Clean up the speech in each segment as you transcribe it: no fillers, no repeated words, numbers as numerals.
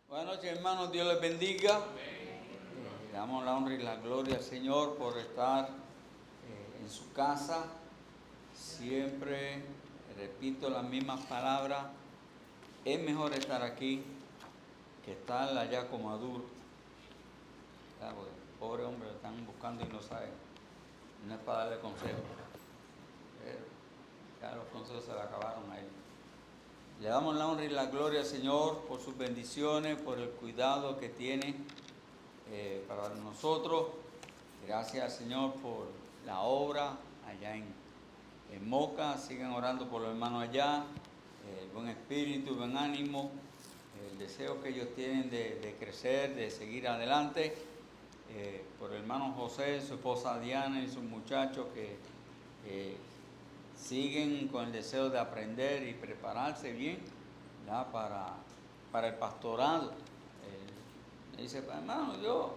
Buenas noches, hermanos, Dios les bendiga. Le damos la honra y la gloria al Señor por estar en su casa. Siempre repito las mismas palabras. Es mejor estar aquí que estar allá como Maduro. Porque el pobre hombre lo están buscando y no saben. No es para darle consejos. Pero ya los consejos se le acabaron a él. Le damos la honra y la gloria al Señor por sus bendiciones, por el cuidado que tiene para nosotros. Gracias al Señor por la obra allá en Moca. Sigan orando por los hermanos allá. El buen espíritu, buen ánimo, el deseo que ellos tienen de crecer, de seguir adelante. Por el hermano José, su esposa Diana y sus muchachos que siguen con el deseo de aprender y prepararse bien ya para el pastorado. Me dice, hermano, yo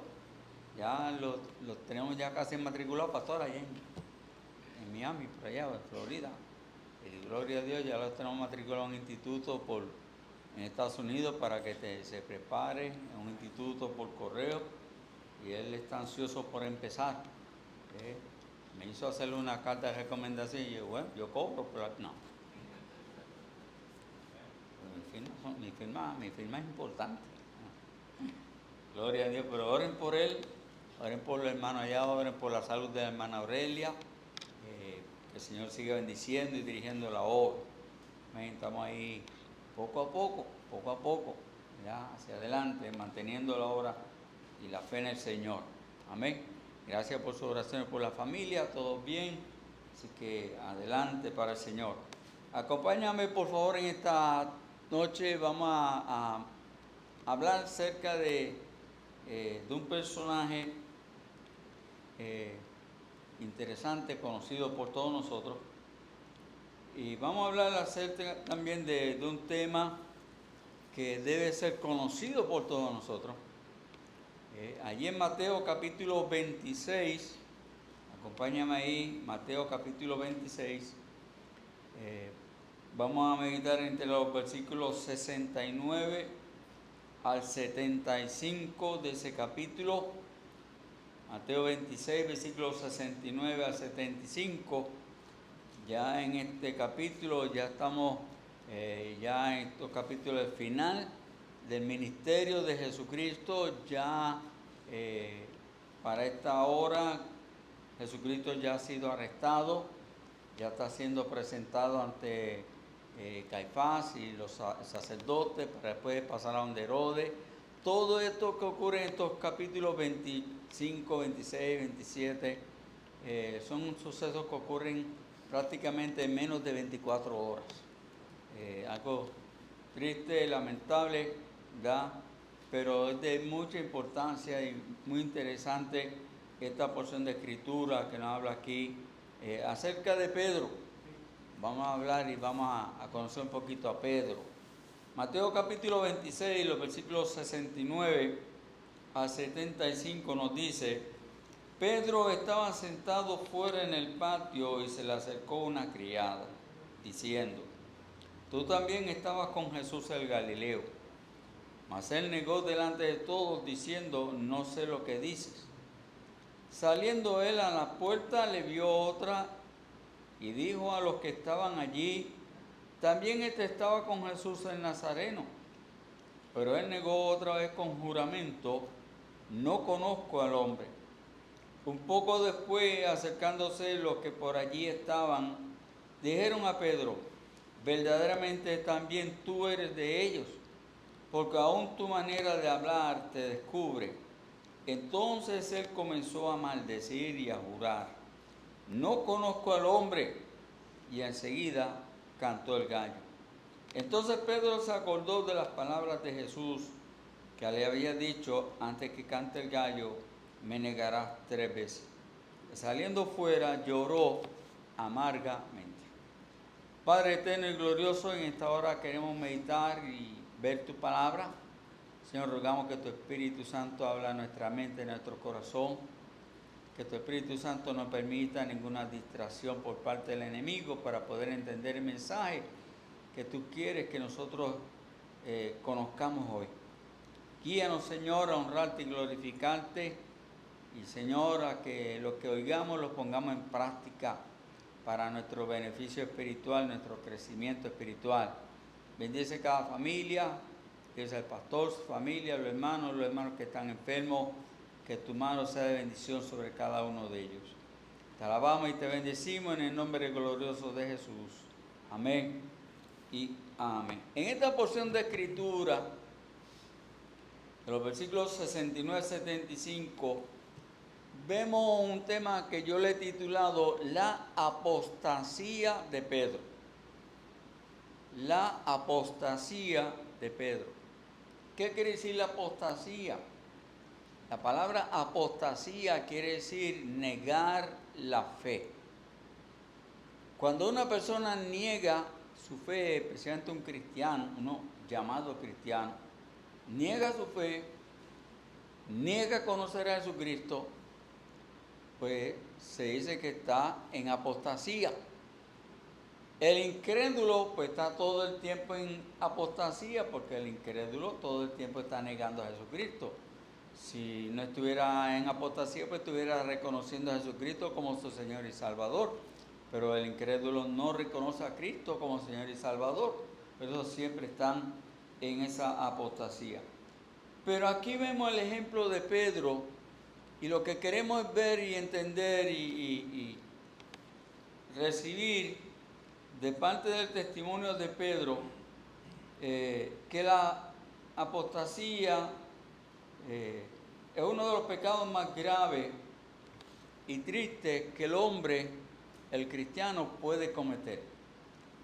ya los tenemos ya casi matriculados pastor allá en Miami, por allá, en Florida. Y gloria a Dios, ya los tenemos matriculados en un instituto en Estados Unidos para que se prepare en un instituto por correo. Y él está ansioso por empezar. Me hizo hacerle una carta de recomendación y yo, bueno, yo cobro, pero no. Mi firma es importante. Gloria a Dios, pero oren por él, oren por los hermanos allá, oren por la salud de la hermana Aurelia, que el Señor siga bendiciendo y dirigiendo la obra. Estamos ahí poco a poco, ya hacia adelante, manteniendo la obra y la fe en el Señor. Amén. Gracias por sus oraciones por la familia, todo bien, así que adelante para el Señor. Acompáñame por favor en esta noche, vamos a hablar acerca de un personaje interesante, conocido por todos nosotros. Y vamos a hablar acerca también de un tema que debe ser conocido por todos nosotros. Allí en Mateo capítulo 26, acompáñame ahí, Mateo capítulo 26, vamos a meditar entre los versículos 69 al 75 de ese capítulo. Mateo 26, versículos 69 al 75. Ya en este capítulo, ya estamos ya en estos capítulos del final del ministerio de Jesucristo. Ya para esta hora Jesucristo ya ha sido arrestado, ya está siendo presentado ante Caifás y los sacerdotes para después pasar a donde Herodes. Todo esto que ocurre en estos capítulos 25, 26, 27 son sucesos que ocurren prácticamente en menos de 24 horas. Algo triste, lamentable, ¿verdad? Pero es de mucha importancia y muy interesante esta porción de escritura que nos habla aquí acerca de Pedro. Vamos a hablar y vamos a conocer un poquito a Pedro. Mateo capítulo 26, los versículos 69 a 75 nos dice: Pedro estaba sentado fuera en el patio y se le acercó una criada, diciendo: tú también estabas con Jesús el Galileo. Mas él negó delante de todos, diciendo: no sé lo que dices. Saliendo él a la puerta, le vio otra y dijo a los que estaban allí: también este estaba con Jesús el Nazareno. Pero él negó otra vez con juramento: no conozco al hombre. Un poco después, acercándose los que por allí estaban, dijeron a Pedro: verdaderamente también tú eres de ellos, porque aún tu manera de hablar te descubre. Entonces él comenzó a maldecir y a jurar: no conozco al hombre. Y enseguida cantó el gallo. Entonces Pedro se acordó de las palabras de Jesús, que le había dicho: antes que cante el gallo, me negarás 3 veces. Saliendo fuera, lloró amargamente. Padre eterno y glorioso, en esta hora queremos meditar y ver tu palabra. Señor, rogamos que tu Espíritu Santo hable a nuestra mente, a nuestro corazón. Que tu Espíritu Santo no permita ninguna distracción por parte del enemigo para poder entender el mensaje que tú quieres que nosotros conozcamos hoy. Guíanos, Señor, a honrarte y glorificarte. Y, Señor, a que lo que oigamos lo pongamos en práctica para nuestro beneficio espiritual, nuestro crecimiento espiritual. Bendice cada familia, bendice al pastor, su familia, los hermanos que están enfermos, que tu mano sea de bendición sobre cada uno de ellos. Te alabamos y te bendecimos en el nombre glorioso de Jesús. Amén y amén. En esta porción de escritura, de los versículos 69 al 75, vemos un tema que yo le he titulado La apostasía de Pedro. La apostasía de Pedro. ¿Qué quiere decir la apostasía? La palabra apostasía quiere decir negar la fe. Cuando una persona niega su fe, especialmente un cristiano, uno llamado cristiano, niega su fe, niega conocer a Jesucristo, pues se dice que está en apostasía. El incrédulo pues está todo el tiempo en apostasía, porque el incrédulo todo el tiempo está negando a Jesucristo. Si no estuviera en apostasía, pues estuviera reconociendo a Jesucristo como su Señor y Salvador. Pero el incrédulo no reconoce a Cristo como Señor y Salvador. Por eso siempre están en esa apostasía. Pero aquí vemos el ejemplo de Pedro, y lo que queremos es ver y entender y recibir de parte del testimonio de Pedro que la apostasía es uno de los pecados más graves y tristes que el hombre, el cristiano, puede cometer.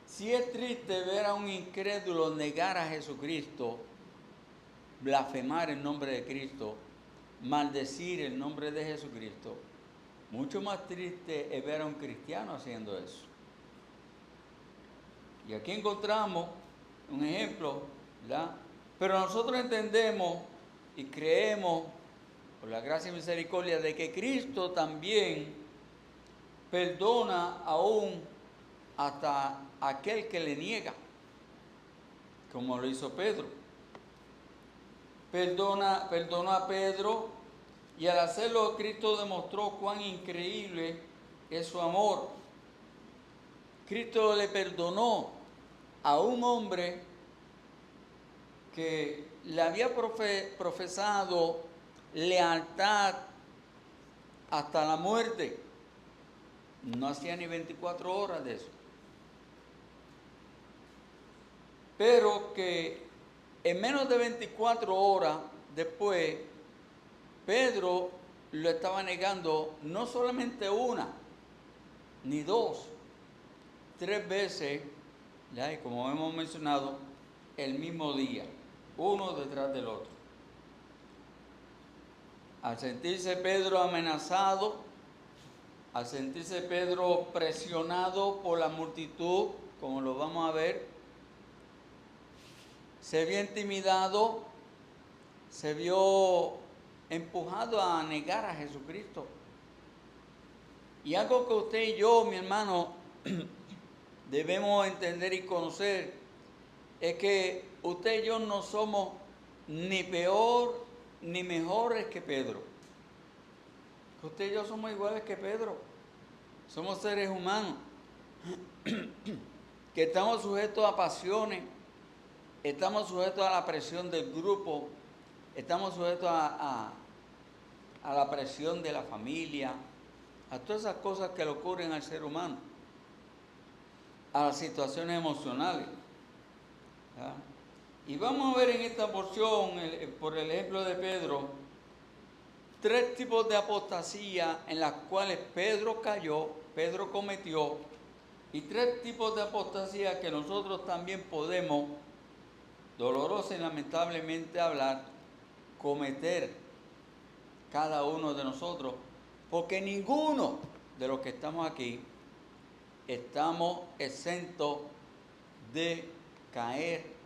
Si es triste ver a un incrédulo negar a Jesucristo, blasfemar el nombre de Cristo, maldecir el nombre de Jesucristo, mucho más triste es ver a un cristiano haciendo eso. Y aquí encontramos un ejemplo, ¿verdad? Pero nosotros entendemos y creemos, por la gracia y misericordia, de que Cristo también perdona aún hasta aquel que le niega, como lo hizo Pedro. Perdonó a Pedro, y al hacerlo Cristo demostró cuán increíble es su amor. Cristo le perdonó a un hombre que le había profesado lealtad hasta la muerte. No hacía ni 24 horas de eso. Pero que en menos de 24 horas después, Pedro lo estaba negando no solamente una, ni dos, 3 veces, ¿ya? Y como hemos mencionado, el mismo día, uno detrás del otro. Al sentirse Pedro amenazado, al sentirse Pedro presionado por la multitud, como lo vamos a ver, se vio intimidado, se vio empujado a negar a Jesucristo. Y algo que usted y yo, mi hermano, debemos entender y conocer es que usted y yo no somos ni peor ni mejores que Pedro. Que usted y yo somos iguales que Pedro. Somos seres humanos que estamos sujetos a pasiones, estamos sujetos a la presión del grupo, estamos sujetos a la presión de la familia, a todas esas cosas que le ocurren al ser humano, a las situaciones emocionales. ¿Ya? Y vamos a ver en esta porción, por el ejemplo de Pedro, 3 tipos de apostasía en las cuales Pedro cayó, Pedro cometió, y 3 tipos de apostasía que nosotros también podemos, dolorosa y lamentablemente hablar, cometer cada uno de nosotros, porque ninguno de los que estamos aquí estamos exentos de caer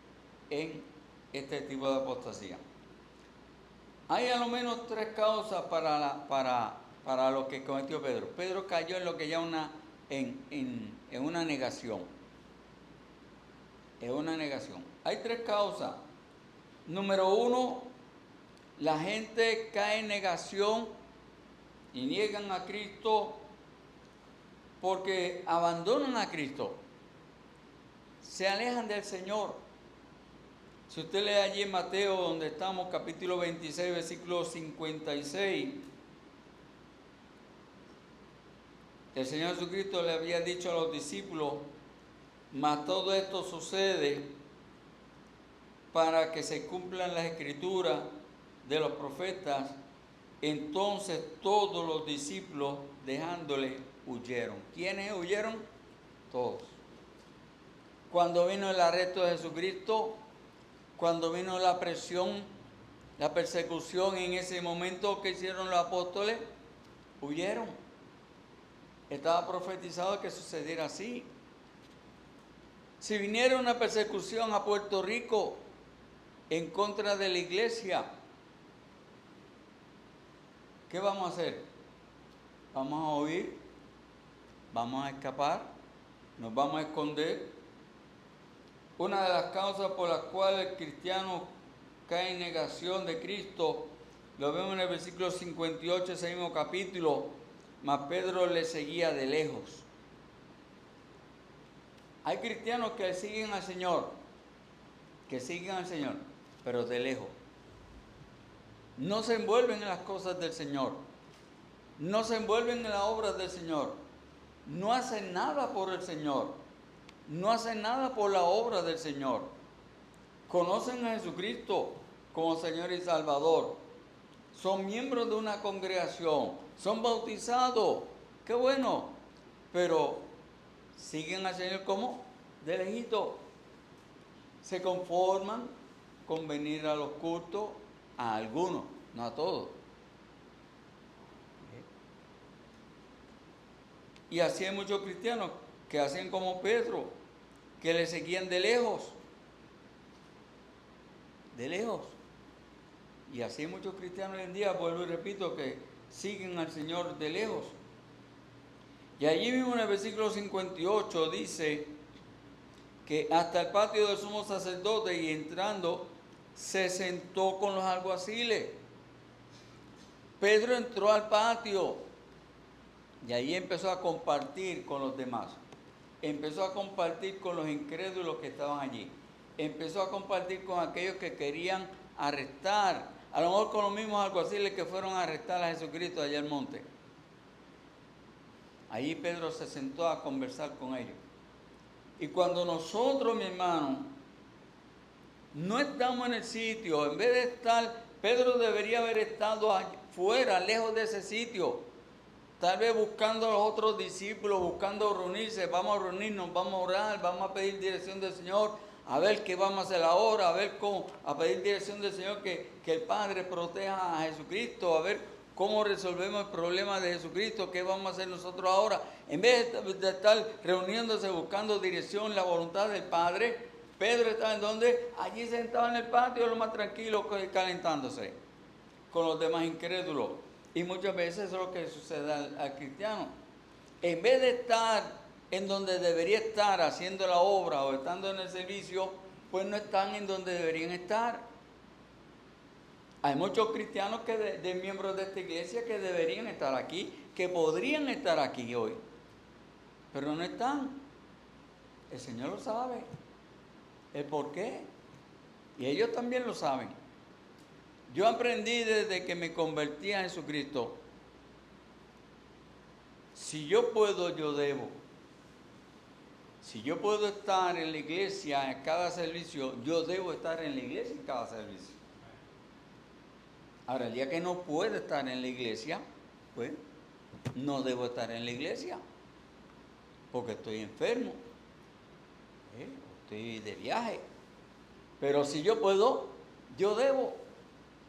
en este tipo de apostasía. Hay a lo menos 3 causas para lo que cometió Pedro. Pedro cayó en lo que llama en una negación. En una negación. Hay 3 causas. Número 1, la gente cae en negación y niegan a Cristo porque abandonan a Cristo, se alejan del Señor. Si usted lee allí en Mateo, donde estamos, capítulo 26, versículo 56, el Señor Jesucristo le había dicho a los discípulos: mas todo esto sucede para que se cumplan las escrituras de los profetas. Entonces todos los discípulos, dejándole, huyeron. ¿Quiénes huyeron? Todos. Cuando vino el arresto de Jesucristo, cuando vino la presión, la persecución, en ese momento, ¿qué hicieron los apóstoles? Huyeron. Estaba profetizado que sucediera así. Si viniera una persecución a Puerto Rico en contra de la iglesia, ¿qué vamos a hacer? ¿Vamos a huir? ¿Vamos a escapar? ¿Nos vamos a esconder? Una de las causas por las cuales el cristiano cae en negación de Cristo, lo vemos en el versículo 58, ese mismo capítulo: mas Pedro le seguía de lejos. Hay cristianos que siguen al Señor, pero de lejos. No se envuelven en las cosas del Señor, no se envuelven en las obras del Señor, no hacen nada por el Señor, no hacen nada por la obra del Señor. Conocen a Jesucristo como Señor y Salvador, son miembros de una congregación, son bautizados, qué bueno, pero siguen al Señor como de lejito. Se conforman con venir a los cultos, a algunos, no a todos. Y así hay muchos cristianos que hacen como Pedro, que le seguían de lejos. De lejos. Y así hay muchos cristianos hoy en día, vuelvo y repito, que siguen al Señor de lejos. Y allí mismo en el versículo 58 dice que hasta el patio del sumo sacerdote, y entrando se sentó con los alguaciles. Pedro entró al patio y ahí empezó a compartir con los demás. Empezó a compartir con los incrédulos que estaban allí. Empezó a compartir con aquellos que querían arrestar, a lo mejor con los mismos alguaciles que fueron a arrestar a Jesucristo allá al monte. Allí Pedro se sentó a conversar con ellos. Y cuando nosotros, mi hermano, no estamos en el sitio, en vez de estar, Pedro debería haber estado fuera, lejos de ese sitio, tal vez buscando a los otros discípulos, buscando reunirse. Vamos a reunirnos, vamos a orar, vamos a pedir dirección del Señor, a ver qué vamos a hacer ahora, a ver cómo, a pedir dirección del Señor, que el Padre proteja a Jesucristo, a ver cómo resolvemos el problema de Jesucristo, qué vamos a hacer nosotros ahora. En vez de estar reuniéndose, buscando dirección, la voluntad del Padre, Pedro estaba en donde, allí sentado en el patio, lo más tranquilo, calentándose con los demás incrédulos. Y muchas veces eso es lo que sucede al cristiano. En vez de estar en donde debería estar haciendo la obra o estando en el servicio, pues no están en donde deberían estar. Hay muchos cristianos de miembros de esta iglesia que deberían estar aquí, que podrían estar aquí hoy, pero no están. El Señor lo sabe, el por qué, y ellos también lo saben. Yo aprendí desde que me convertí a Jesucristo: si yo puedo, yo debo. Si yo puedo estar en la iglesia en cada servicio, yo debo estar en la iglesia en cada servicio. Ahora, el día que no puedo estar en la iglesia, pues no debo estar en la iglesia, porque estoy enfermo, estoy de viaje. Pero si yo puedo, yo debo.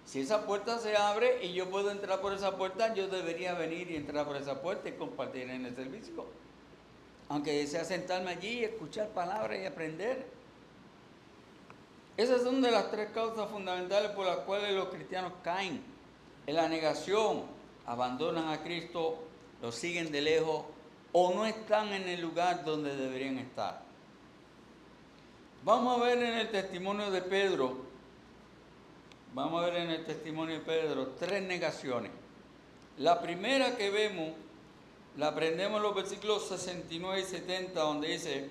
Si esa puerta se abre y yo puedo entrar por esa puerta, yo debería venir y entrar por esa puerta y compartir en el servicio. Aunque sea sentarme allí y escuchar palabras y aprender. Esas son de las tres causas fundamentales por las cuales los cristianos caen en la negación: abandonan a Cristo, lo siguen de lejos o no están en el lugar donde deberían estar. Vamos a ver en el testimonio de Pedro Vamos a ver en el testimonio de Pedro 3 negaciones. La primera que vemos, la aprendemos en los versículos 69 y 70, donde dice: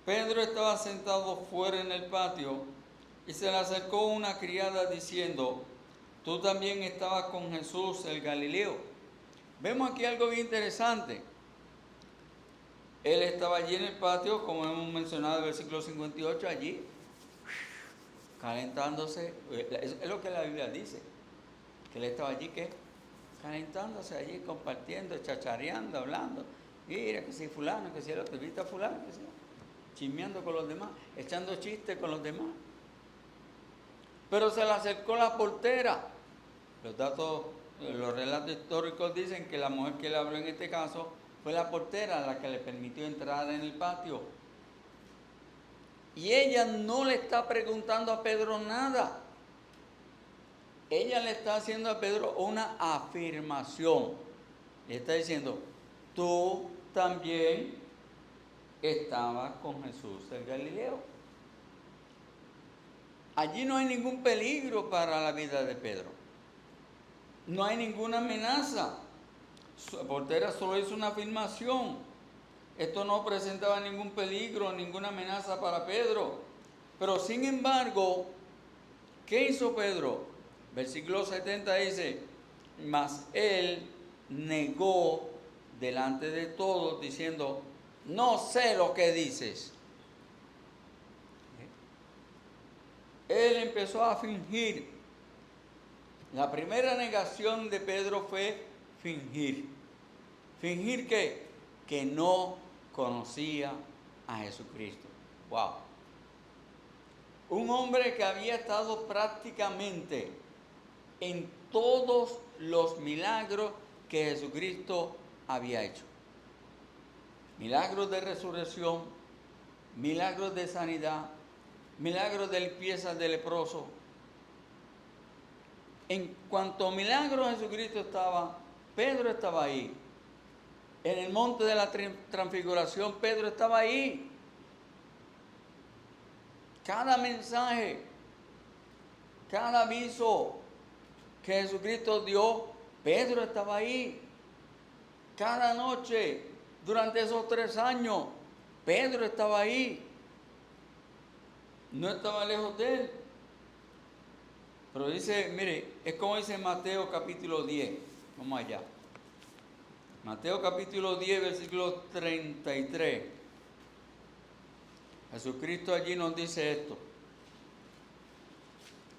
Pedro estaba sentado fuera en el patio y se le acercó una criada diciendo: tú también estabas con Jesús el Galileo. Vemos aquí algo bien interesante. Él estaba allí en el patio, como hemos mencionado en el versículo 58, allí calentándose. Es lo que la Biblia dice, que él estaba allí, ¿qué? Calentándose allí, compartiendo, chachareando, hablando. Mira que si fulano, que si el otro, ¿viste a fulano? Que si, chismeando con los demás, echando chistes con los demás. Pero se le acercó la portera. Los relatos históricos dicen que la mujer que le habló en este caso fue la portera la que le permitió entrar en el patio. Y ella no le está preguntando a Pedro nada. Ella le está haciendo a Pedro una afirmación. Le está diciendo: tú también estabas con Jesús el Galileo. Allí no hay ningún peligro para la vida de Pedro. No hay ninguna amenaza. La portera solo hizo una afirmación. Esto no presentaba ningún peligro, ninguna amenaza para Pedro. Pero sin embargo, ¿qué hizo Pedro? Versículo 70 dice: mas él negó delante de todos, diciendo: no sé lo que dices. Él empezó a fingir. La primera negación de Pedro fue fingir. ¿Fingir qué? Que no conocía a Jesucristo. ¡Wow! Un hombre que había estado prácticamente en todos los milagros que Jesucristo había hecho. Milagros de resurrección, milagros de sanidad, milagros de limpieza de leproso. En cuanto a milagros Jesucristo estaba, Pedro estaba ahí. En el monte de la transfiguración, Pedro estaba ahí. Cada mensaje, cada aviso que Jesucristo dio, Pedro estaba ahí. Cada noche, durante esos 3 años, Pedro estaba ahí. No estaba lejos de él. Pero dice, mire, es como dice Mateo capítulo 10. Vamos allá. Mateo capítulo 10, versículo 33. Jesucristo allí nos dice esto.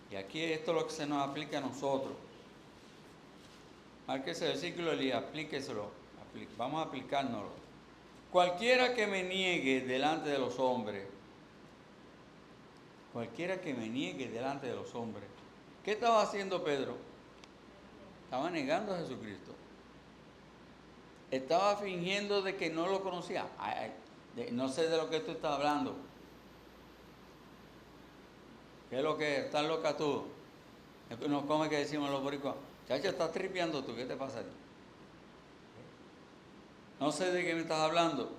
Y aquí esto es lo que se nos aplica a nosotros. Marque ese versículo y aplíqueselo. Vamos a aplicárnoslo. Cualquiera que me niegue delante de los hombres. Cualquiera que me niegue delante de los hombres. ¿Qué estaba haciendo Pedro? Estaba negando a Jesucristo. Estaba fingiendo de que no lo conocía. No sé de lo que tú estás hablando. ¿Qué es lo que es? ¿Estás loca tú? No come que decimos los boricuas. Chacho, estás tripeando tú. ¿Qué te pasa a ti? No sé de qué me estás hablando.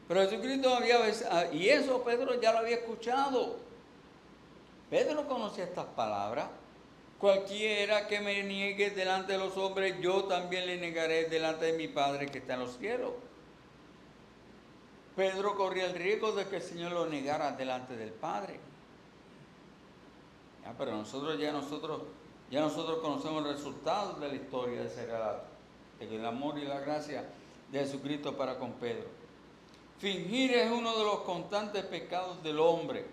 Pero Jesucristo había... Y eso Pedro ya lo había escuchado. Pedro conocía estas palabras. Cualquiera que me niegue delante de los hombres, yo también le negaré delante de mi Padre que está en los cielos. Pedro corría el riesgo de que el Señor lo negara delante del Padre. Pero nosotros conocemos el resultado de la historia de ese relato, el amor y la gracia de Jesucristo para con Pedro. Fingir es uno de los constantes pecados del hombre.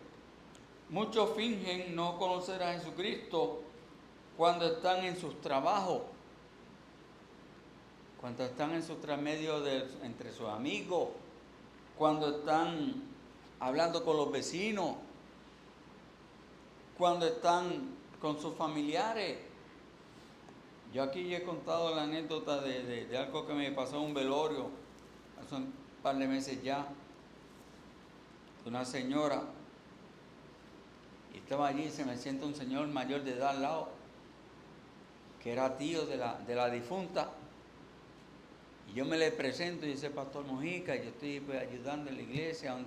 Muchos fingen no conocer a Jesucristo cuando están en sus trabajos, cuando están en sus medios entre sus amigos, cuando están hablando con los vecinos, cuando están con sus familiares. Yo aquí he contado la anécdota de algo que me pasó en un velorio hace un par de meses ya, de una señora, y estaba allí y se me sienta un señor mayor de edad al lado, que era tío de la difunta, y yo me le presento y dice: Pastor Mojica, yo estoy pues ayudando en la iglesia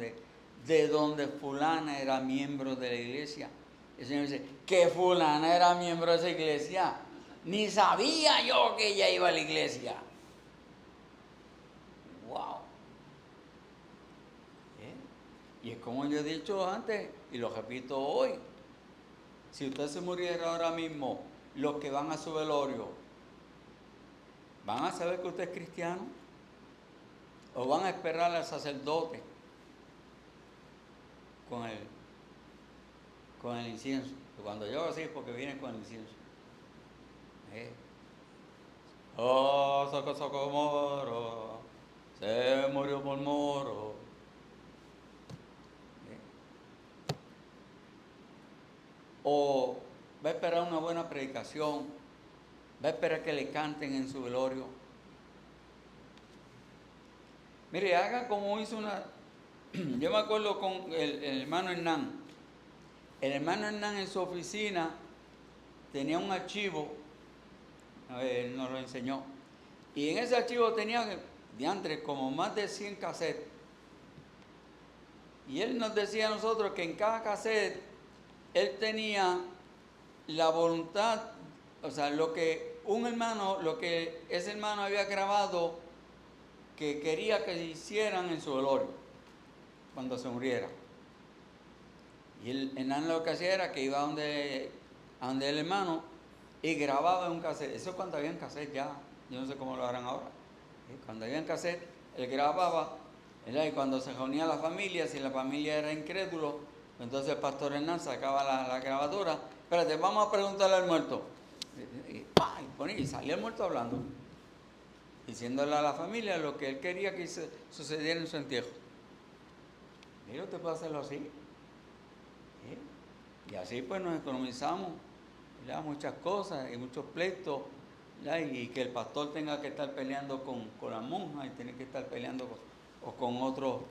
de donde fulana era miembro de la iglesia. El Señor dice, que fulana era miembro de esa iglesia. Ni sabía yo que ella iba a la iglesia. ¡Wow! Y es como yo he dicho antes, y lo repito hoy. Si usted se muriera ahora mismo, los que van a su velorio, ¿van a saber que usted es cristiano? ¿O van a esperar al sacerdote con el incienso? Y cuando yo así es porque viene con el incienso. Oh, soco moro, se murió por moro. O va a esperar una buena predicación, va a esperar que le canten en su velorio. Mire, haga como hizo una... Yo me acuerdo con el hermano Hernán. El hermano Hernán en su oficina tenía un archivo, él nos lo enseñó, y en ese archivo tenía, diantre, como más de 100 cassettes. Y él nos decía a nosotros que en cada cassette él tenía la voluntad, o sea, lo que ese hermano había grabado que quería que hicieran en su velorio cuando se muriera. Y el Hernán lo que hacía era que iba a donde el hermano y grababa en un cassette. Eso es cuando había cassette ya, yo no sé cómo lo harán ahora. Cuando había cassette, él grababa, y cuando se reunía la familia, si la familia era incrédulo, entonces el pastor Hernán sacaba la grabadora. Espérate, vamos a preguntarle al muerto. Y salía el muerto hablando, diciéndole a la familia lo que él quería que sucediera en su entierro. Mira, usted puede hacerlo así. Y así pues nos economizamos, ¿verdad?, muchas cosas y muchos pleitos, ¿verdad? Y que el pastor tenga que estar peleando con la monja y tiene que estar peleando con otros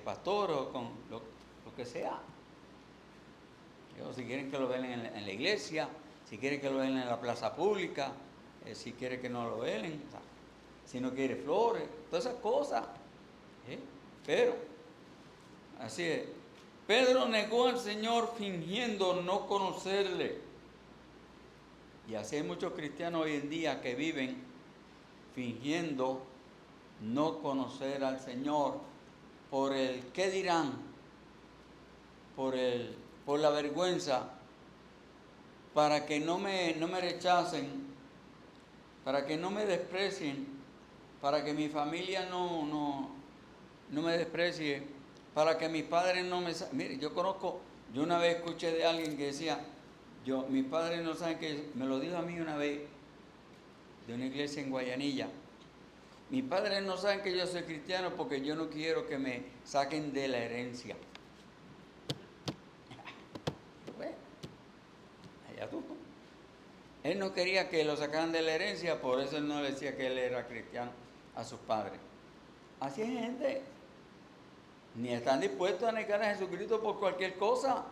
pastores o con lo que sea. Si quieren que lo velen en la iglesia, si quieren que lo velen en la plaza pública, si quiere que no lo velen, o sea, si no quiere flores, todas esas cosas. Pero, así es. Pedro negó al Señor fingiendo no conocerle. Y así hay muchos cristianos hoy en día que viven fingiendo no conocer al Señor por el qué dirán, por la vergüenza, para que no me rechacen, para que no me desprecien, para que mi familia no me desprecie, para que mis padres no me... Mire, yo una vez escuché de alguien que decía, mis padres no saben que... Me lo dijo a mí una vez, de una iglesia en Guayanilla. Mis padres no saben que yo soy cristiano porque yo no quiero que me saquen de la herencia. Bueno, allá tú. Él no quería que lo sacaran de la herencia, por eso él no le decía que él era cristiano a sus padres. Así es, gente. Ni están dispuestos a negar a Jesucristo por cualquier cosa.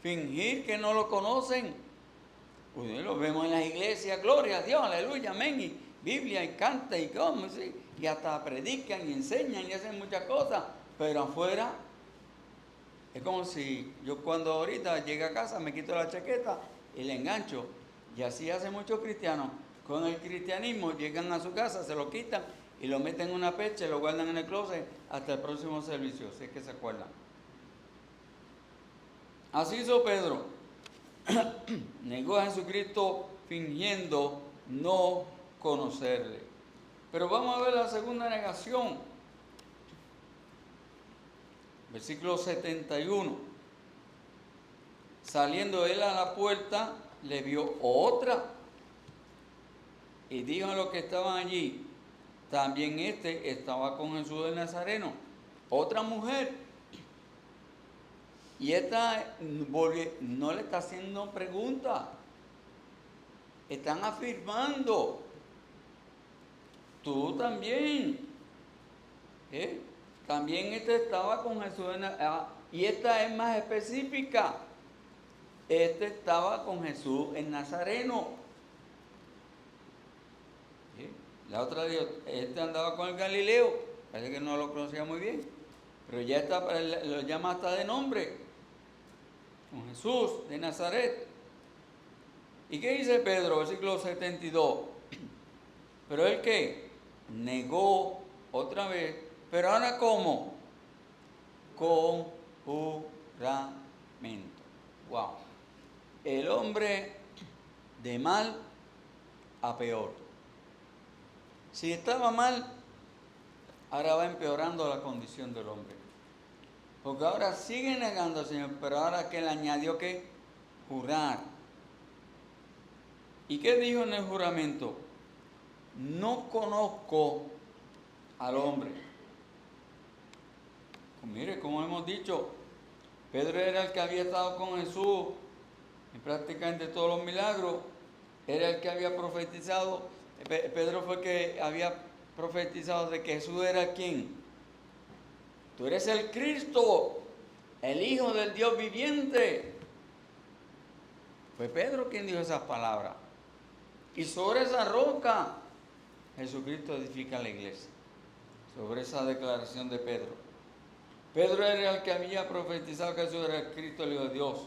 Fingir que no lo conocen. Pues lo vemos en las iglesias, gloria a Dios, aleluya, amén. Y Biblia, y canta, y cómo, sí. Y hasta predican, y enseñan, y hacen muchas cosas. Pero afuera, es como si yo cuando ahorita llegue a casa, me quito la chaqueta y le engancho. Y así hacen muchos cristianos. Con el cristianismo llegan a su casa, se lo quitan y lo meten en una pecha y lo guardan en el closet hasta el próximo servicio, si es que se acuerdan. Así hizo Pedro. Negó a Jesucristo fingiendo no conocerle. Pero vamos a ver la segunda negación. Versículo 71. Saliendo él a la puerta, le vio otra. Y dijo a los que estaban allí, también estaba con Jesús de Nazareno. Otra mujer. Y esta no le está haciendo preguntas. Están afirmando. Tú también. También estaba con Jesús de Nazareno. Y esta es más específica. Estaba con Jesús en Nazareno. La otra dijo, andaba con el Galileo. Parece que no lo conocía muy bien. Pero ya lo llama hasta de nombre. con Jesús de Nazaret. ¿Y qué dice Pedro? Versículo 72. Pero él que negó otra vez, pero ahora ¿cómo? Con juramento. Wow. El hombre de mal a peor. Si estaba mal, ahora va empeorando la condición del hombre. Porque ahora sigue negando al Señor, pero ahora que le añadió que jurar. ¿Y qué dijo en el juramento? No conozco al hombre. Pues mire, como hemos dicho, Pedro era el que había estado con Jesús en prácticamente todos los milagros. Era el que había profetizado. Pedro fue el que había profetizado de que Jesús era ¿quién? Tú eres el Cristo, el Hijo del Dios viviente. Fue Pedro quien dijo esas palabras. Y sobre esa roca, Jesucristo edifica la iglesia. Sobre esa declaración de Pedro. Pedro era el que había profetizado que Jesús era el Cristo, el Hijo de Dios.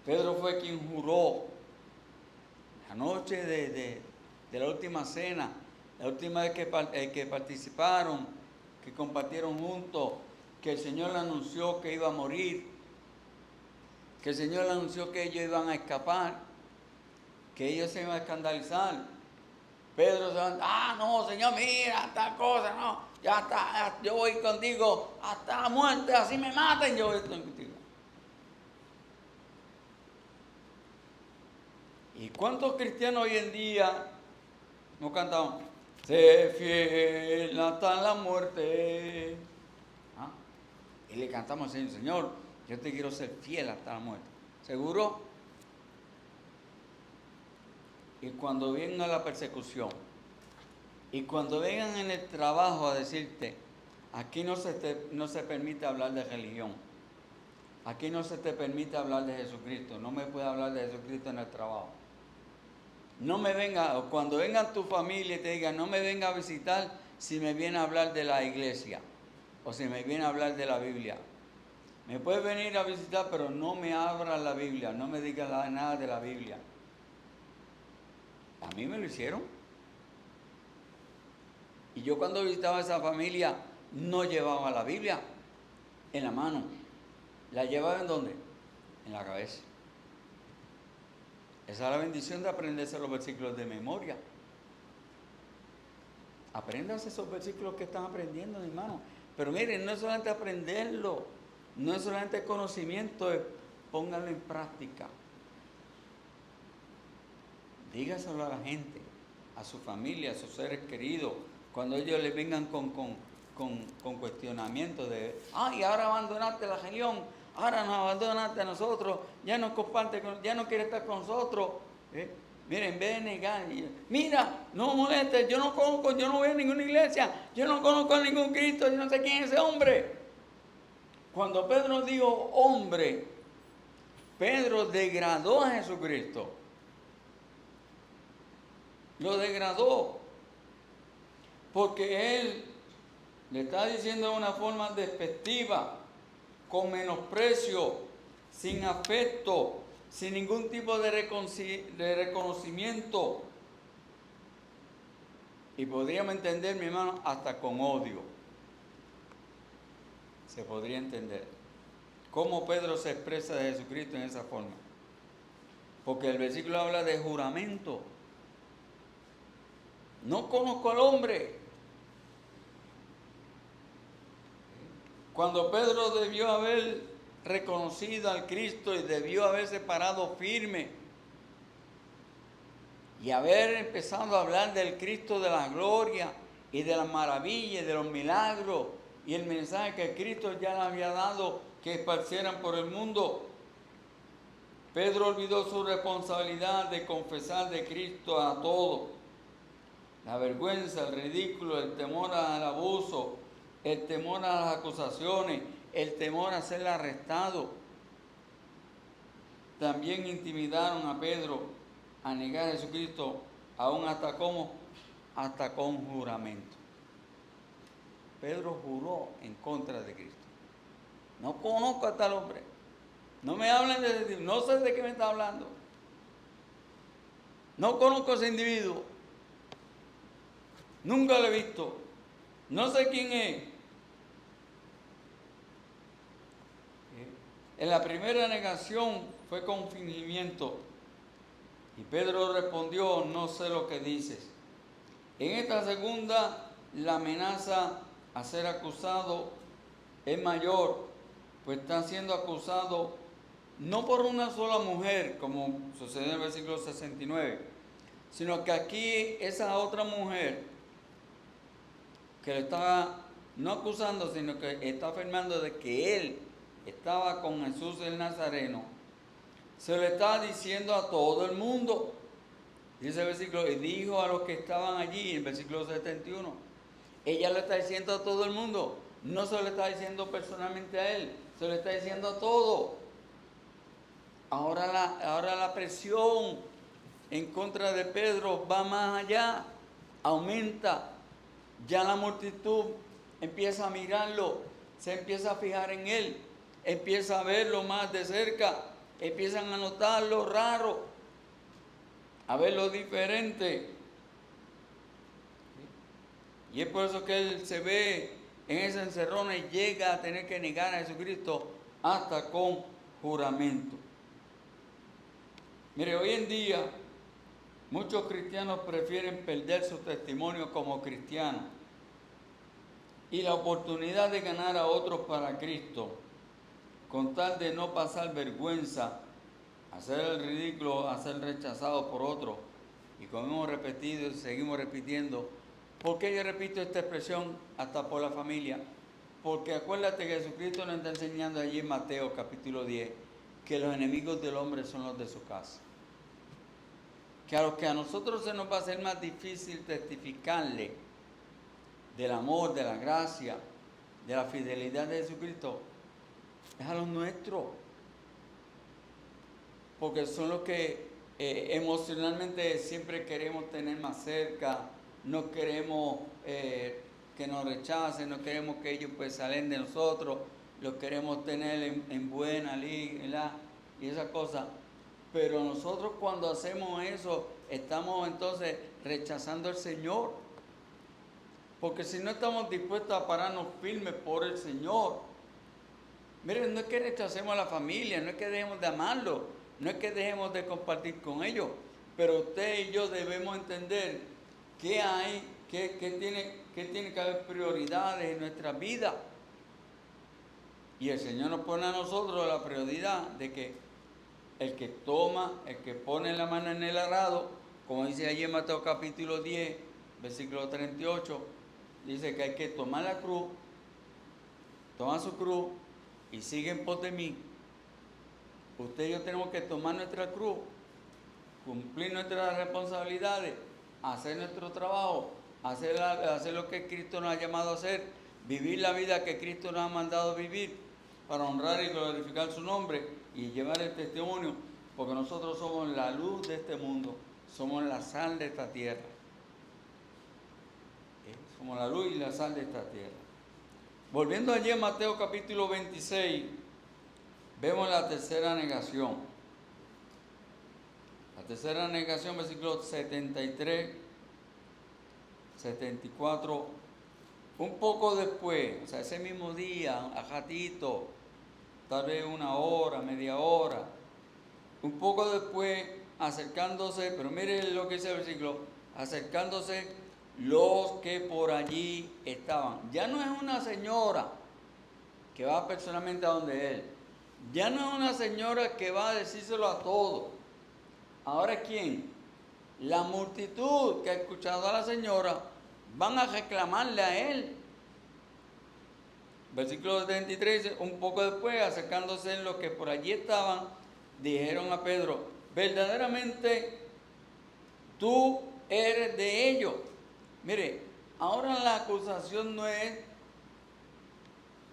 Pedro fue quien juró la noche de la última cena, la última vez que participaron, que compartieron juntos, que el Señor le anunció que iba a morir, que el Señor le anunció que ellos iban a escapar, que ellos se iban a escandalizar. Pedro se va, no, Señor, mira, tal cosa, no, ya está, yo voy contigo hasta la muerte, así me maten, yo voy contigo. ¿Y cuántos cristianos hoy en día no cantamos? Sé fiel hasta la muerte. ¿Ah? Y le cantamos al Señor, Señor, yo te quiero ser fiel hasta la muerte. ¿Seguro? Y cuando venga la persecución, y cuando vengan en el trabajo a decirte, aquí no se permite hablar de religión, aquí no se te permite hablar de Jesucristo, no me puede hablar de Jesucristo en el trabajo. No me venga, cuando venga tu familia y te digan, no me venga a visitar si me viene a hablar de la iglesia, o si me viene a hablar de la Biblia. Me puedes venir a visitar, pero no me abras la Biblia, no me digas nada de la Biblia. A mí me lo hicieron. Y yo cuando visitaba a esa familia no llevaba la Biblia en la mano. ¿La llevaba en dónde? En la cabeza. Esa es la bendición de aprenderse los versículos de memoria. Apréndanse esos versículos que están aprendiendo, mi hermano. Pero miren, no es solamente aprenderlo, no es solamente conocimiento, pónganlo en práctica. Dígaselo a la gente, a su familia, a sus seres queridos, cuando ellos les vengan con cuestionamiento de, ay, ahora abandonaste la religión, ahora nos abandonaste a nosotros, ya no comparte, ya no quiere estar con nosotros. Miren, en vez de negar, mira, no molestes, yo no conozco, yo no voy a ninguna iglesia, yo no conozco a ningún Cristo, yo no sé quién es ese hombre. Cuando Pedro dijo hombre, Pedro degradó a Jesucristo. Lo degradó. Porque él le está diciendo de una forma despectiva, con menosprecio, sin afecto, sin ningún tipo de reconocimiento. Y podríamos entender, mi hermano, hasta con odio. Se podría entender cómo Pedro se expresa de Jesucristo en esa forma. Porque el versículo habla de juramento. No conozco al hombre. Cuando Pedro debió haber reconocido al Cristo y debió haberse parado firme y haber empezado a hablar del Cristo de la gloria y de las maravillas, de los milagros y el mensaje que Cristo ya le había dado que esparcieran por el mundo, Pedro olvidó su responsabilidad de confesar de Cristo a todos. La vergüenza, el ridículo, el temor al abuso, el temor a las acusaciones, el temor a ser arrestado. También intimidaron a Pedro a negar a Jesucristo, aún hasta cómo, hasta con juramento. Pedro juró en contra de Cristo. No conozco a tal hombre. No me hablen de ese tipo. No sé de qué me está hablando. No conozco a ese individuo. Nunca lo he visto. No sé quién es. En la primera negación fue con fingimiento. Y Pedro respondió, no sé lo que dices. En esta segunda, la amenaza a ser acusado es mayor, pues está siendo acusado no por una sola mujer, como sucede en el versículo 69, sino que aquí esa otra mujer que le está no acusando, sino que está afirmando de que él estaba con Jesús el Nazareno, se le está diciendo a todo el mundo. Dice el versículo, y dijo a los que estaban allí, en el versículo 71, ella le está diciendo a todo el mundo, no se lo está diciendo personalmente a él, se lo está diciendo a todo. Ahora la presión en contra de Pedro va más allá, aumenta. Ya la multitud empieza a mirarlo, se empieza a fijar en él, empieza a verlo más de cerca, empiezan a notar lo raro, a ver lo diferente. Y es por eso que él se ve en esa encerrona y llega a tener que negar a Jesucristo hasta con juramento. Mire, hoy en día muchos cristianos prefieren perder su testimonio como cristianos y la oportunidad de ganar a otros para Cristo, con tal de no pasar vergüenza, hacer el ridículo, a ser rechazado por otros. Y como hemos repetido y seguimos repitiendo, ¿por qué yo repito esta expresión hasta por la familia? Porque acuérdate que Jesucristo nos está enseñando allí en Mateo capítulo 10 que los enemigos del hombre son los de su casa. Que a los que a nosotros se nos va a hacer más difícil testificarle del amor, de la gracia, de la fidelidad de Jesucristo, es a los nuestros. Porque son los que emocionalmente siempre queremos tener más cerca, no queremos que nos rechacen, no queremos que ellos pues salen de nosotros, los queremos tener en buena liga y esas cosas. Pero nosotros cuando hacemos eso, estamos entonces rechazando al Señor. Porque si no estamos dispuestos a pararnos firmes por el Señor, miren, no es que rechacemos a la familia, no es que dejemos de amarlo, no es que dejemos de compartir con ellos, pero usted y yo debemos entender que hay, que tiene que haber prioridades en nuestra vida. Y el Señor nos pone a nosotros la prioridad de que el que toma, el que pone la mano en el arado, como dice allí en Mateo capítulo 10, versículo 38, dice que hay que tomar la cruz, tomar su cruz y sigue en pos de mí. Usted y yo tenemos que tomar nuestra cruz, cumplir nuestras responsabilidades, hacer nuestro trabajo, hacer lo que Cristo nos ha llamado a hacer, vivir la vida que Cristo nos ha mandado vivir para honrar y glorificar su nombre y llevar el testimonio, porque nosotros somos la luz de este mundo, somos la sal de esta tierra. Somos la luz y la sal de esta tierra. Volviendo allí a Mateo capítulo 26, vemos la tercera negación. La tercera negación, versículos 73, 74, un poco después, o sea, ese mismo día, a ratito, tal vez una hora, media hora, un poco después, acercándose, pero mire lo que dice el versículo, acercándose los que por allí estaban. Ya no es una señora que va personalmente a donde él, ya no es una señora que va a decírselo a todos. Ahora, ¿quién? La multitud que ha escuchado a la señora van a reclamarle a él. Versículo 73, un poco después, acercándose los que por allí estaban, dijeron a Pedro, verdaderamente tú eres de ellos. Mire, ahora la acusación no es,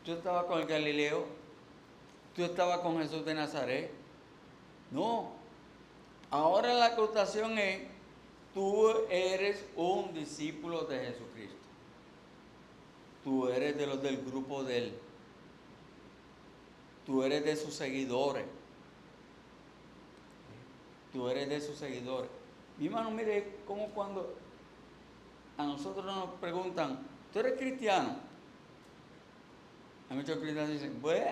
tú estabas con el Galileo, tú estabas con Jesús de Nazaret. No, ahora la acusación es, tú eres un discípulo de Jesucristo. Tú eres de los del grupo de él. Tú eres de sus seguidores. tú eres de sus seguidores. Mi hermano, mire, como cuando a nosotros nos preguntan, ¿tú eres cristiano? Hay muchos cristianos que dicen, bueno,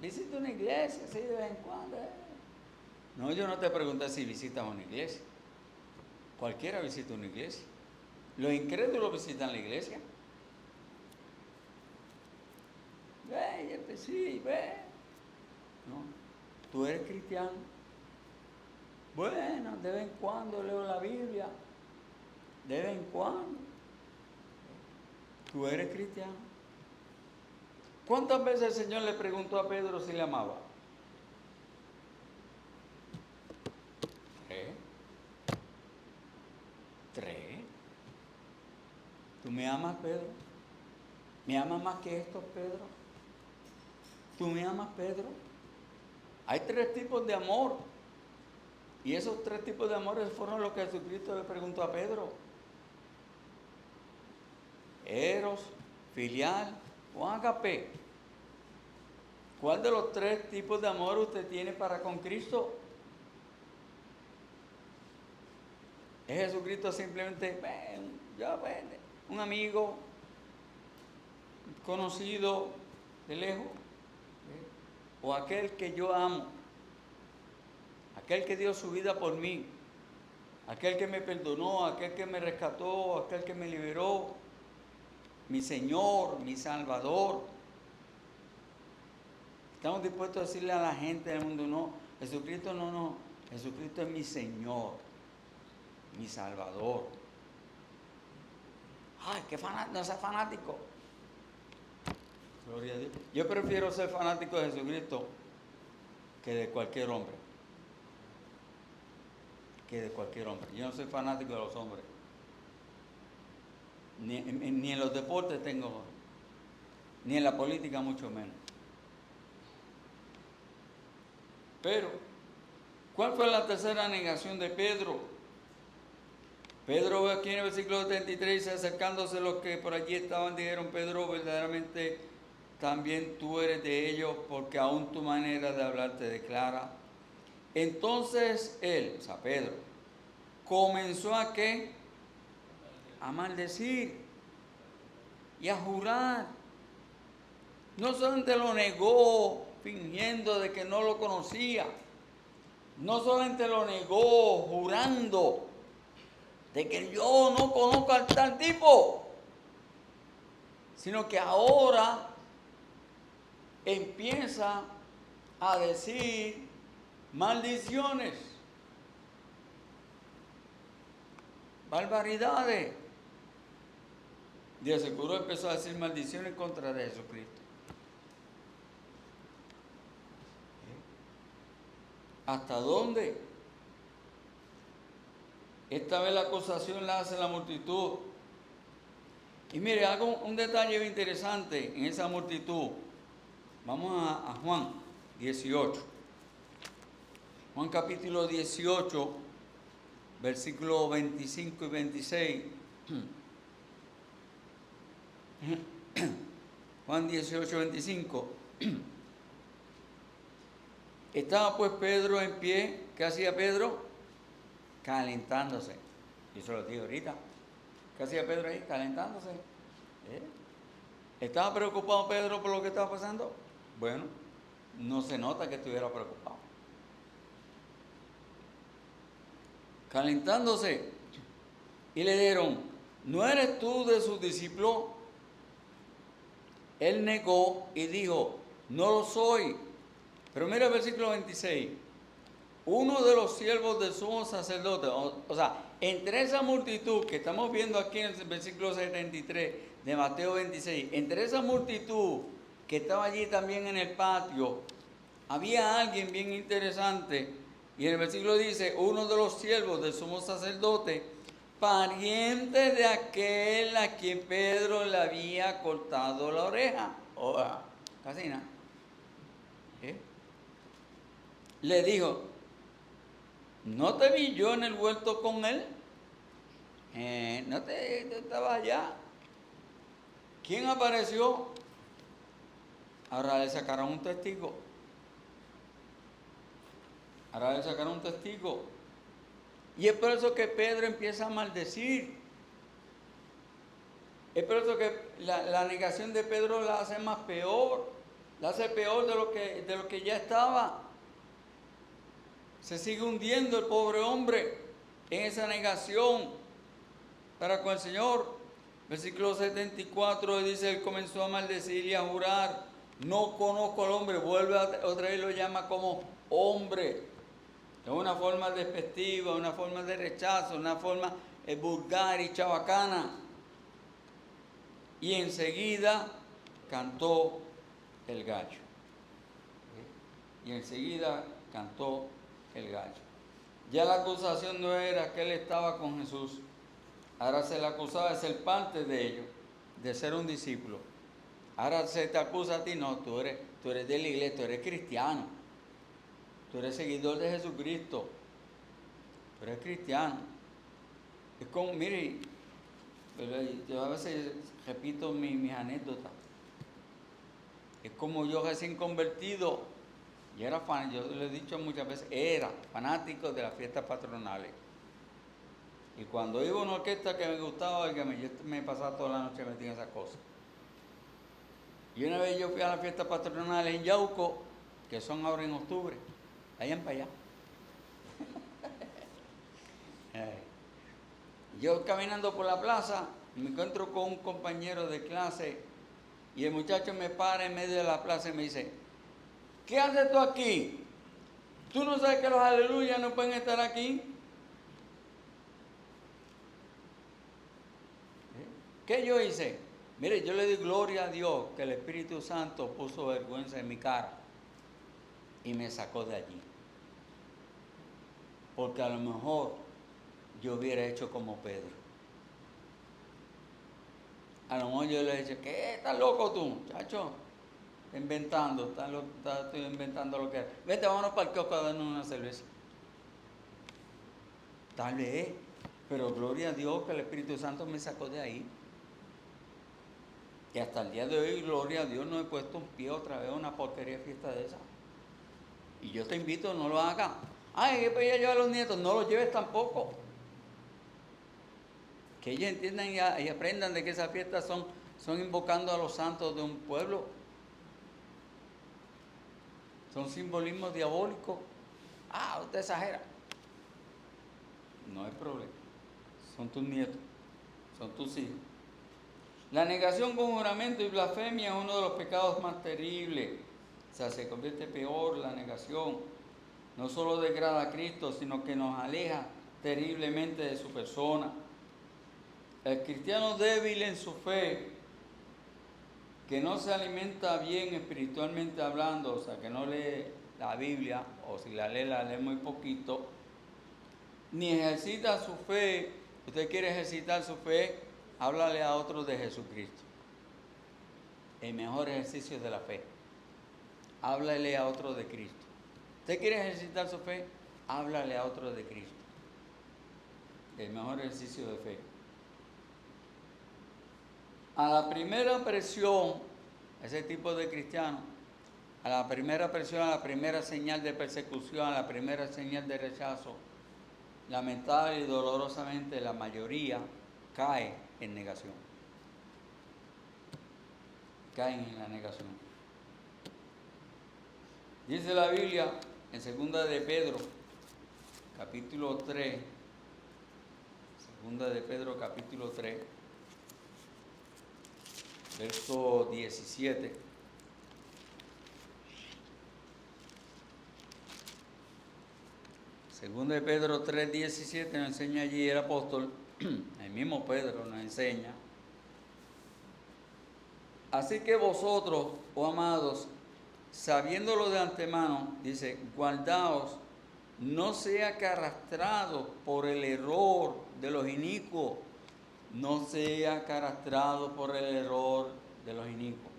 visita una iglesia, así de vez en cuando. No, yo no te pregunté si visitas una iglesia. Cualquiera visita una iglesia. Los incrédulos visitan la iglesia. Ve, sí, ve. No, tú eres cristiano. Bueno, de vez en cuando leo la Biblia. De vez en cuando. Tú eres cristiano. ¿Cuántas veces el Señor le preguntó a Pedro si le amaba? 3. 3. ¿Tú me amas, Pedro? ¿Me amas más que estos, Pedro? ¿Tú me amas, Pedro? Hay 3 tipos de amor. Y esos 3 tipos de amores fueron los que Jesucristo le preguntó a Pedro. Eros, filial o ágape. ¿Cuál de los 3 tipos de amor usted tiene para con Cristo? ¿Es Jesucristo simplemente un amigo, conocido de lejos? ¿O aquel que yo amo? Aquel que dio su vida por mí, aquel que me perdonó, aquel que me rescató, aquel que me liberó, mi Señor, mi Salvador. Estamos dispuestos a decirle a la gente del mundo, no, Jesucristo no, Jesucristo es mi Señor, mi Salvador. Ay, qué fanático, no seas fanático. Gloria a Dios. Yo prefiero ser fanático de Jesucristo que de cualquier hombre. Yo no soy fanático de los hombres. Ni en los deportes tengo, ni en la política mucho menos. Pero, ¿cuál fue la tercera negación de Pedro? Pedro, aquí en el versículo 73, acercándose los que por allí estaban, dijeron, Pedro, verdaderamente también tú eres de ellos, porque aún tu manera de hablar te declara. Entonces él, o sea, Pedro, comenzó a ¿qué? A maldecir y a jurar. No solamente lo negó fingiendo de que no lo conocía, no solamente lo negó jurando de que yo no conozco al tal tipo, sino que ahora empieza a decir maldiciones, barbaridades. De seguro empezó a decir maldiciones contra de Jesucristo. ¿Hasta dónde? Esta vez la acusación la hace la multitud. Y mire, hago un detalle interesante en esa multitud. Vamos a Juan 18. Juan capítulo 18, versículos 25 y 26. Juan 18, 25. Estaba pues Pedro en pie. ¿Qué hacía Pedro? Calentándose. Y eso lo digo ahorita. ¿Qué hacía Pedro ahí? Calentándose. ¿Estaba preocupado Pedro por lo que estaba pasando? Bueno, no se nota que estuviera preocupado. Calentándose. Y le dijeron, ¿no eres tú de sus discípulos? Él negó y dijo, no lo soy. Pero mira el versículo 26. Uno de los siervos del sumo sacerdote, o sea, entre esa multitud que estamos viendo aquí en el versículo 73 de Mateo 26, entre esa multitud que estaba allí también en el patio, había alguien bien interesante. Y en el versículo dice, uno de los siervos del sumo sacerdote, pariente de aquel a quien Pedro le había cortado la oreja. Casi nada. Le dijo, ¿no te vi yo en el huerto con él? ¿No te estabas allá? ¿Quién apareció? Ahora le sacaron un testigo. Ahora le sacaron un testigo. Y es por eso que Pedro empieza a maldecir. Es por eso que la negación de Pedro la hace más peor. La hace peor de lo que ya estaba. Se sigue hundiendo el pobre hombre en esa negación para con el Señor. Versículo 74 dice, él comenzó a maldecir y a jurar, no conozco al hombre. Vuelve otra vez, lo llama como hombre. Es una forma despectiva, una forma de rechazo, una forma vulgar y chabacana. Y enseguida cantó el gallo. Y enseguida cantó el gallo. Ya la acusación no era que él estaba con Jesús. Ahora se le acusaba de ser parte de ellos, de ser un discípulo. Ahora se te acusa a ti, no, tú eres de la iglesia, tú eres cristiano. Tú eres seguidor de Jesucristo. Tú eres cristiano. Es como, mire, yo a veces repito mis anécdotas. Es como yo recién convertido, y era fan, yo lo he dicho muchas veces, era fanático de las fiestas patronales. Y cuando iba a una orquesta que me gustaba, yo me pasaba toda la noche metido en esas cosas. Y una vez yo fui a las fiestas patronales en Yauco, que son ahora en octubre, vayan para allá. Yo caminando por la plaza, me encuentro con un compañero de clase y el muchacho me para en medio de la plaza y me dice, ¿qué haces tú aquí? ¿Tú no sabes que los aleluyas no pueden estar aquí? ¿Qué yo hice? Mire, yo le di gloria a Dios que el Espíritu Santo puso vergüenza en mi cara y me sacó de allí. Porque a lo mejor yo hubiera hecho como Pedro. A lo mejor yo le he dicho, ¿qué? ¿Estás loco tú, muchacho? Inventando, estoy inventando lo que es. Vete, vámonos para el kiosco a darnos una cerveza. Tal vez, pero gloria a Dios que el Espíritu Santo me sacó de ahí. Y hasta el día de hoy, gloria a Dios, no he puesto un pie otra vez a una porquería de fiesta de esa. Y yo te invito, no lo hagas. Ay, que voy a llevar a los nietos, no los lleves tampoco. Que ellos entiendan y aprendan de que esas fiestas son invocando a los santos de un pueblo. Son simbolismos diabólicos. Ah, usted exagera. No hay problema. Son tus nietos, son tus hijos. La negación con juramento y blasfemia es uno de los pecados más terribles. O sea, se convierte peor la negación. No solo degrada a Cristo, sino que nos aleja terriblemente de su persona. El cristiano débil en su fe, que no se alimenta bien espiritualmente hablando, o sea, que no lee la Biblia, o si la lee muy poquito, ni ejercita su fe. Usted quiere ejercitar su fe, háblale a otros de Jesucristo. El mejor ejercicio de la fe. Háblale a otros de Cristo. ¿Usted quiere ejercitar su fe? Háblale a otros de Cristo. El mejor ejercicio de fe. A la primera presión, ese tipo de cristiano, a la primera presión, a la primera señal de persecución, a la primera señal de rechazo, lamentable y dolorosamente la mayoría cae en negación. Caen en la negación. Dice la Biblia en 2 de Pedro, capítulo 3, 2 de Pedro, capítulo 3, verso 17. Segundo de Pedro 3, 17 nos enseña allí el apóstol, el mismo Pedro nos enseña. Así que vosotros, oh amados, sabiéndolo de antemano, dice, guardaos, no sea que arrastrados por el error de los inicuos, no sea que arrastrados por el error de los inicuos.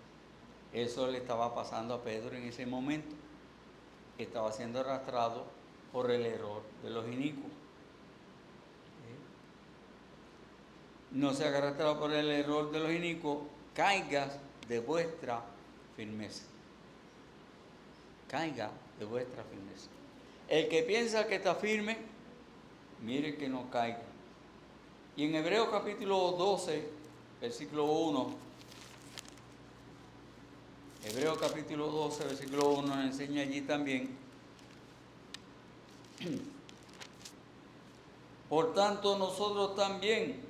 Eso le estaba pasando a Pedro en ese momento. Estaba siendo arrastrado por el error de los inicuos. No sea que arrastrado por el error de los inicuos, caigas de vuestra firmeza. Caiga de vuestra firmeza. El que piensa que está firme, mire que no caiga. Y en Hebreos capítulo 12, versículo 1, Hebreos capítulo 12, versículo 1, nos enseña allí también. Por tanto, nosotros también,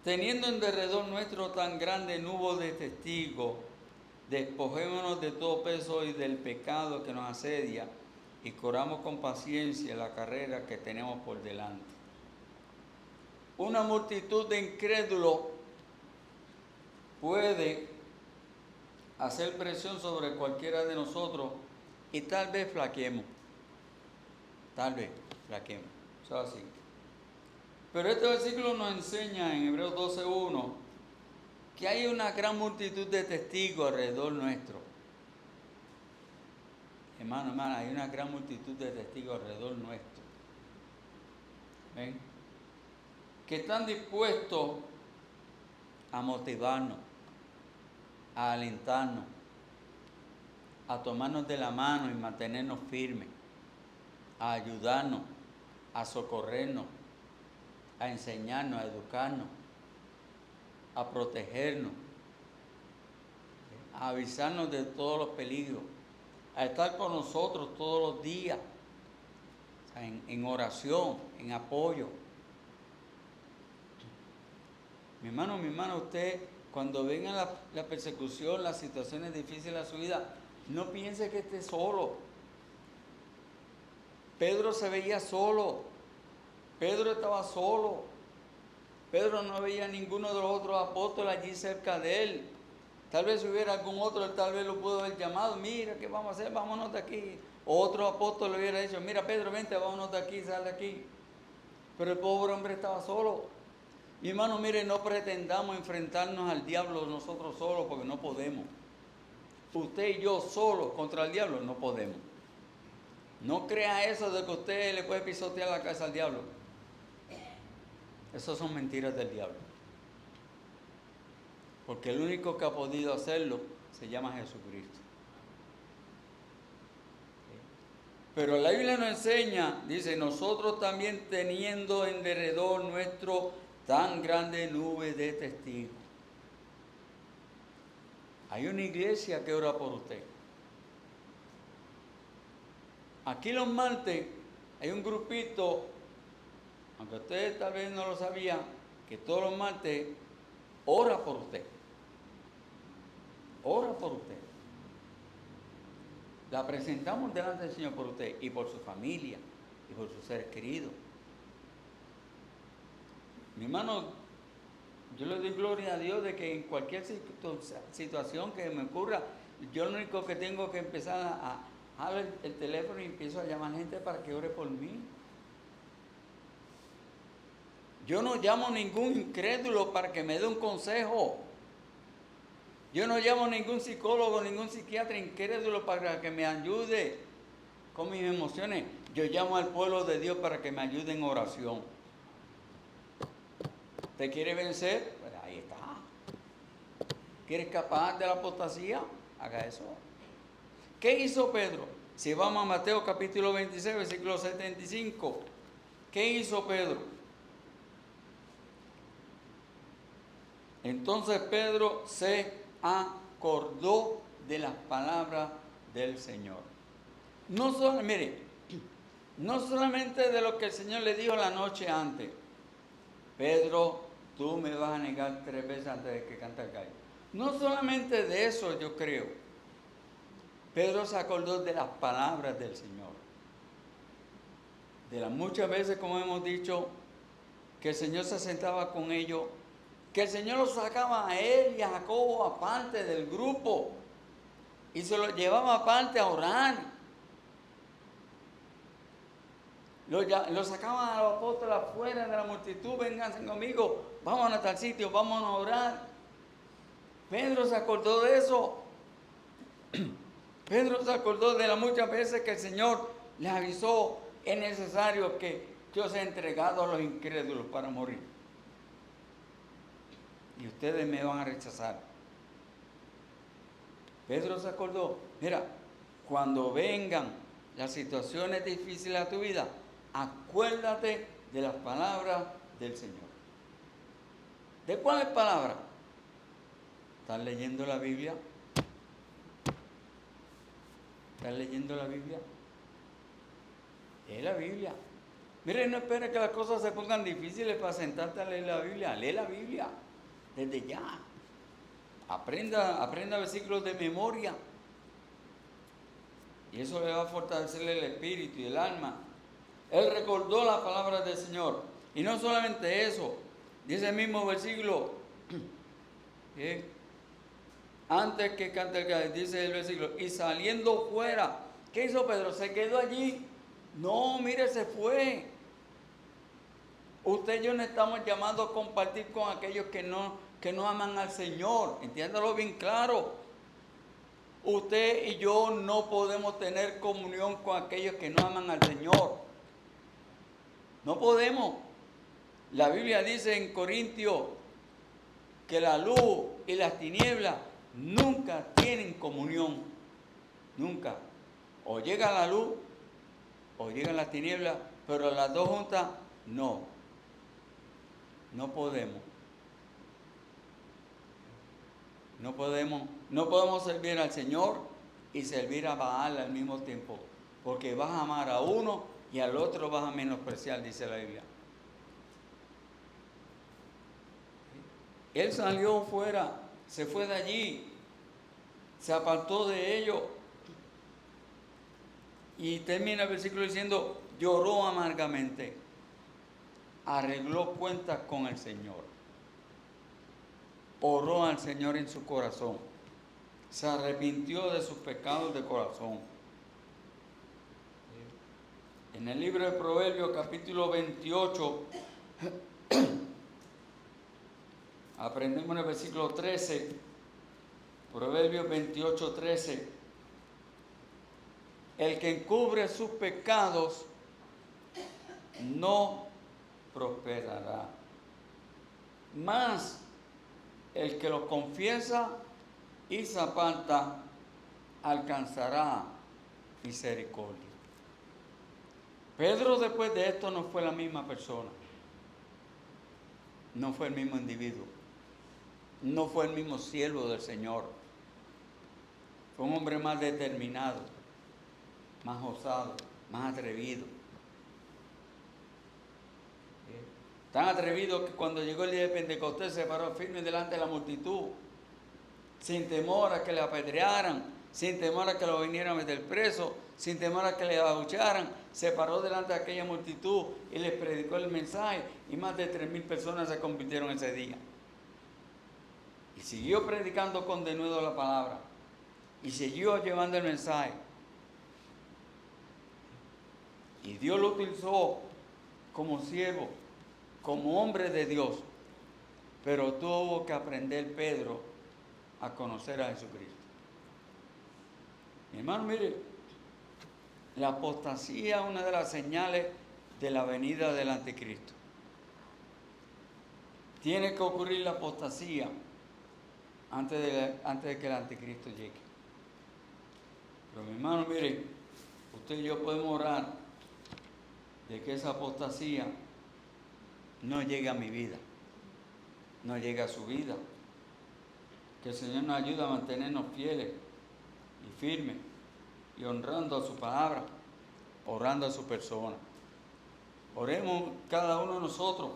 teniendo en derredor nuestro tan grande nubo de testigos, despojémonos de todo peso y del pecado que nos asedia y corramos con paciencia la carrera que tenemos por delante. Una multitud de incrédulos puede hacer presión sobre cualquiera de nosotros y tal vez flaqueemos. Tal vez flaqueemos. Eso es así. Pero este versículo nos enseña en Hebreos 12:1 que hay una gran multitud de testigos alrededor nuestro. Hermano, hay una gran multitud de testigos alrededor nuestro. ¿Ven? Que están dispuestos a motivarnos, a alentarnos, a tomarnos de la mano y mantenernos firmes, a ayudarnos, a socorrernos, a enseñarnos, a educarnos, a protegernos, a avisarnos de todos los peligros, a estar con nosotros todos los días, o sea, en oración, en apoyo. Mi hermano, usted cuando venga la persecución, las situaciones difíciles de su vida, no piense que esté solo. Pedro se veía solo, Pedro estaba solo, Pedro no veía a ninguno de los otros apóstoles allí cerca de él. Tal vez si hubiera algún otro, él tal vez lo pudo haber llamado, mira, ¿qué vamos a hacer? Vámonos de aquí. O otro apóstol le hubiera dicho, mira Pedro, vente, vámonos de aquí, sal de aquí. Pero el pobre hombre estaba solo. Mi hermano, mire, no pretendamos enfrentarnos al diablo nosotros solos porque no podemos. Usted y yo solos contra el diablo no podemos. No crea eso de que usted le puede pisotear la cabeza al diablo. Esas son mentiras del diablo. Porque el único que ha podido hacerlo se llama Jesucristo. Pero la Biblia nos enseña, dice, nosotros también teniendo en derredor nuestro tan grande nube de testigos. Hay una iglesia que ora por usted. Aquí los martes hay un grupito, aunque ustedes tal vez no lo sabían, que todos los martes ora por usted. Ora por usted. La presentamos delante del Señor por usted y por su familia y por sus seres queridos. Mi hermano, yo le doy gloria a Dios de que en cualquier situación que me ocurra, yo lo único que tengo que empezar a ver el teléfono y empiezo a llamar gente para que ore por mí. Yo no llamo a ningún incrédulo para que me dé un consejo. Yo no llamo a ningún psicólogo, ningún psiquiatra incrédulo para que me ayude con mis emociones. Yo llamo al pueblo de Dios para que me ayude en oración. ¿Te quiere vencer? Pues ahí está. ¿Quiere escapar de la apostasía? Haga eso. ¿Qué hizo Pedro? Si vamos a Mateo capítulo 26, versículo 75. ¿Qué hizo Pedro? Entonces Pedro se acordó de las palabras del Señor. No solamente de lo que el Señor le dijo la noche antes. Pedro, tú me vas a negar 3 veces antes de que cante el gallo. No solamente de eso yo creo. Pedro se acordó de las palabras del Señor. De las muchas veces, como hemos dicho, que el Señor se sentaba con ellos, que el Señor los sacaba a él y a Jacobo aparte del grupo y se los llevaba aparte a orar. Los sacaban a los apóstoles afuera de la multitud, vénganse conmigo, vamos a tal sitio, vamos a orar. Pedro se acordó de eso. Pedro se acordó de las muchas veces que el Señor les avisó, es necesario que yo sea entregado a los incrédulos para morir. Y ustedes me van a rechazar. Pedro se acordó, mira, cuando vengan las situaciones difíciles de tu vida, acuérdate de las palabras del Señor. ¿De cuáles palabras? ¿Estás leyendo la Biblia? ¿Estás leyendo la Biblia? Lee la Biblia. Mire, no esperes que las cosas se pongan difíciles para sentarte a leer la Biblia. Lee la Biblia desde ya. Aprenda versículos de memoria. Y eso le va a fortalecer el espíritu y el alma. Él recordó las palabras del Señor. Y no solamente eso, dice el mismo versículo, antes que cante el gallo, dice el versículo, y saliendo fuera, ¿qué hizo Pedro? ¿Se quedó allí? No, mire, se fue. Usted y yo no estamos llamados a compartir con aquellos que no aman al Señor. Entiéndalo bien claro. Usted y yo no podemos tener comunión con aquellos que no aman al Señor. No podemos. La Biblia dice en Corintios que la luz y las tinieblas nunca tienen comunión. Nunca. O llega la luz o llegan las tinieblas, pero las dos juntas no. No podemos. No podemos servir al Señor y servir a Baal al mismo tiempo, porque vas a amar a uno y al otro vas a menospreciar, dice la Biblia. Él salió fuera, se fue de allí, se apartó de ellos. Y termina el versículo diciendo, lloró amargamente, arregló cuentas con el Señor, oró al Señor en su corazón, se arrepintió de sus pecados de corazón. En el libro de Proverbios capítulo 28, aprendemos en el versículo 13, Proverbios 28, 13, el que encubre sus pecados no prosperará, mas el que los confiesa y se aparta alcanzará misericordia. Pedro después de esto no fue la misma persona, no fue el mismo individuo, no fue el mismo siervo del Señor. Fue un hombre más determinado, más osado, más atrevido. Tan atrevido que cuando llegó el día de Pentecostés se paró firme delante de la multitud, sin temor a que le apedrearan, sin temor a que lo vinieran a meter preso, sin temor a que le abuchearan. Se paró delante de aquella multitud y les predicó el mensaje, y más de 3,000 personas se convirtieron ese día. Y siguió predicando con denuedo la palabra, y siguió llevando el mensaje. Y Dios lo utilizó como siervo, como hombre de Dios, pero tuvo que aprender Pedro a conocer a Jesucristo. Mi hermano, mire, la apostasía es una de las señales de la venida del anticristo. Tiene que ocurrir la apostasía antes de que el anticristo llegue. Pero mi hermano, mire, usted y yo podemos orar de que esa apostasía no llegue a mi vida, no llegue a su vida. Que el Señor nos ayude a mantenernos fieles y firmes y honrando a su palabra, orando a su persona. Oremos cada uno de nosotros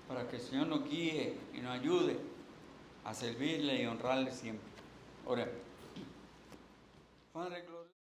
para que el Señor nos guíe y nos ayude a servirle y honrarle siempre. Oremos. Padre, gloria.